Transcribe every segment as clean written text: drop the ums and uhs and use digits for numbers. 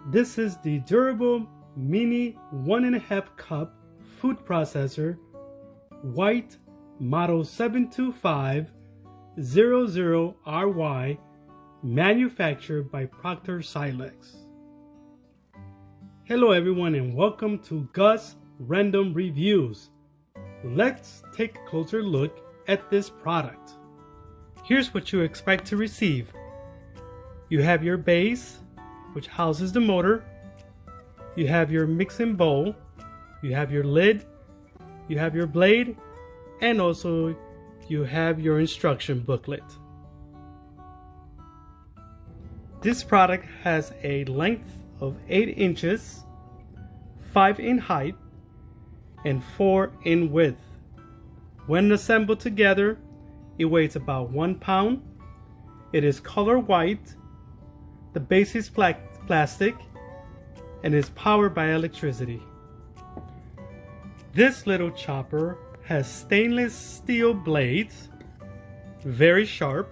This is the durable mini 1.5 cup food processor, white model 72500RY, manufactured by PROCTOR SILEX. Hello everyone and welcome to Gus Random Reviews. Let's take a closer look at this product. Here's what you expect to receive. You have your base, which houses the motor. You have your mixing bowl. You have your lid. You have your blade. And also you have your instruction booklet. This product has a length of 8 inches, 5 in height, and 4 in width. When assembled together, it weighs about 1 pound. It is color white. The base is plastic and is powered by electricity. This little chopper has stainless steel blades, very sharp,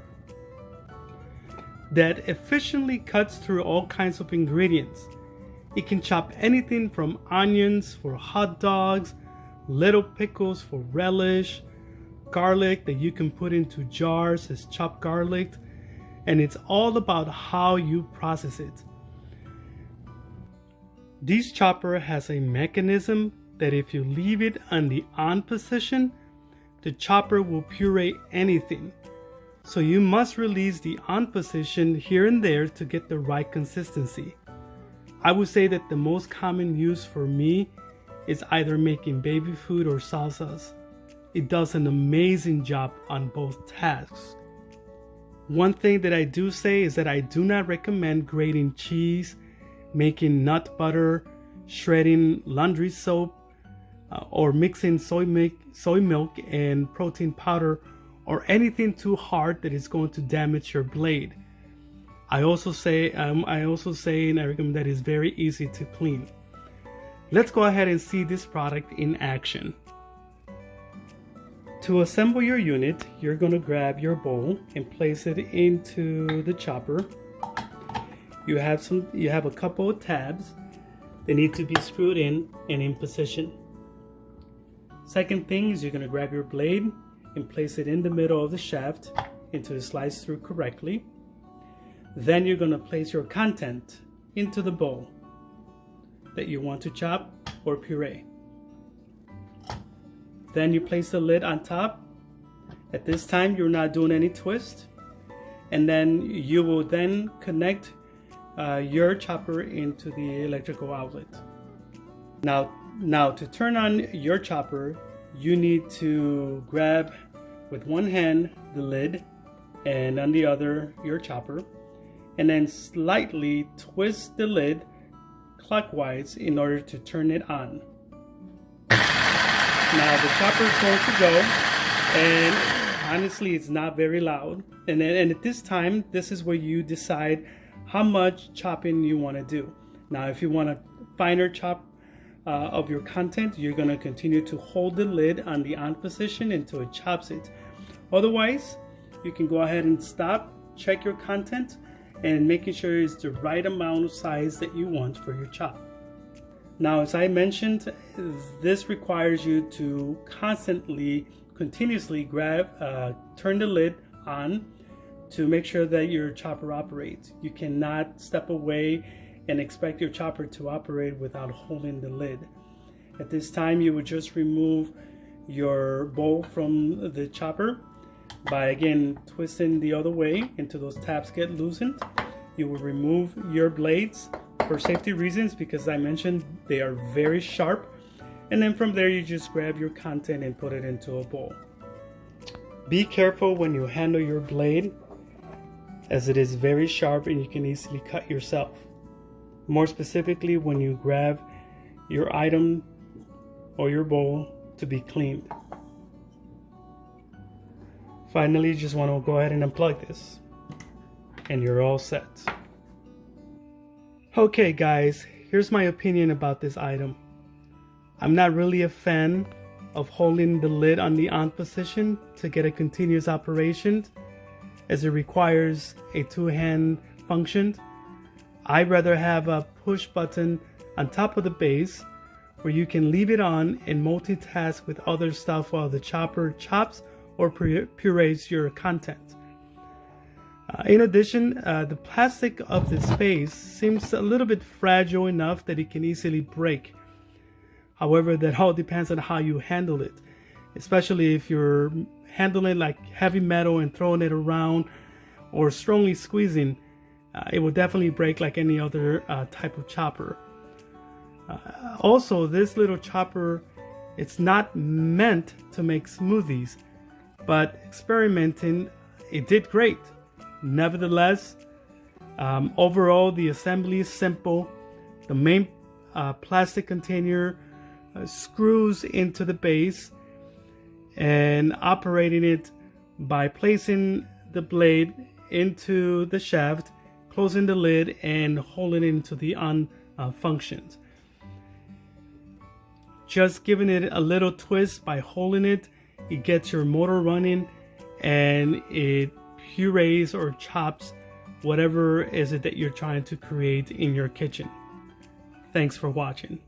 that efficiently cuts through all kinds of ingredients. It can chop anything from onions for hot dogs, little pickles for relish, garlic that you can put into jars as chopped garlic, and it's all about how you process it. This chopper has a mechanism that if you leave it on the on position, the chopper will puree anything. So you must release the on position here and there to get the right consistency. I would say that the most common use for me is either making baby food or salsas. It does an amazing job on both tasks. One thing that I do say is that I do not recommend grating cheese, making nut butter, shredding laundry soap, or mixing soy milk and protein powder, or anything too hard that is going to damage your blade. I also say and I recommend that it's very easy to clean. Let's go ahead and see this product in action. To assemble your unit, you're going to grab your bowl and place it into the chopper. You have a couple of tabs that need to be screwed in and in position. Second thing is you're going to grab your blade and place it in the middle of the shaft until it slides through correctly. Then you're going to place your content into the bowl that you want to chop or puree. Then you place the lid on top. At this time, you're not doing any twist. And then you will then connect your chopper into the electrical outlet. Now to turn on your chopper, you need to grab with one hand the lid and on the other your chopper, and then slightly twist the lid clockwise in order to turn it on. Now the chopper is going to go, and honestly it's not very loud, and at this time, this is where you decide how much chopping you want to do. Now if you want a finer chop of your content, you're going to continue to hold the lid on the on position until it chops it. Otherwise, you can go ahead and stop, check your content, and making sure it's the right amount of size that you want for your chop. Now, as I mentioned, this requires you to continuously turn the lid on to make sure that your chopper operates. You cannot step away and expect your chopper to operate without holding the lid. At this time, you would just remove your bowl from the chopper by again twisting the other way until those tabs get loosened. You will remove your blades for safety reasons because, as I mentioned, they are very sharp, and then from there you just grab your content and put it into a bowl. Be careful when you handle your blade, as it is very sharp and you can easily cut yourself. More specifically, when you grab your item or your bowl to be cleaned. Finally, you just want to go ahead and unplug this, and you're all set. Okay guys, here's my opinion about this item. I'm not really a fan of holding the lid on the on position to get a continuous operation, as it requires a two-hand function. I'd rather have a push button on top of the base where you can leave it on and multitask with other stuff while the chopper chops or purees your content. In addition, the plastic of this base seems a little bit fragile enough that it can easily break. However, that all depends on how you handle it, especially if you're handling like heavy metal and throwing it around or strongly squeezing. It will definitely break like any other type of chopper. Also, this little chopper, it's not meant to make smoothies, but experimenting, it did great. Nevertheless, overall, the assembly is simple. The main plastic container screws into the base, and operating it by placing the blade into the shaft, closing the lid, and holding it into the on functions. Just giving it a little twist by holding it, it gets your motor running and it purees or chops whatever is it that you're trying to create in your kitchen. Thanks for watching.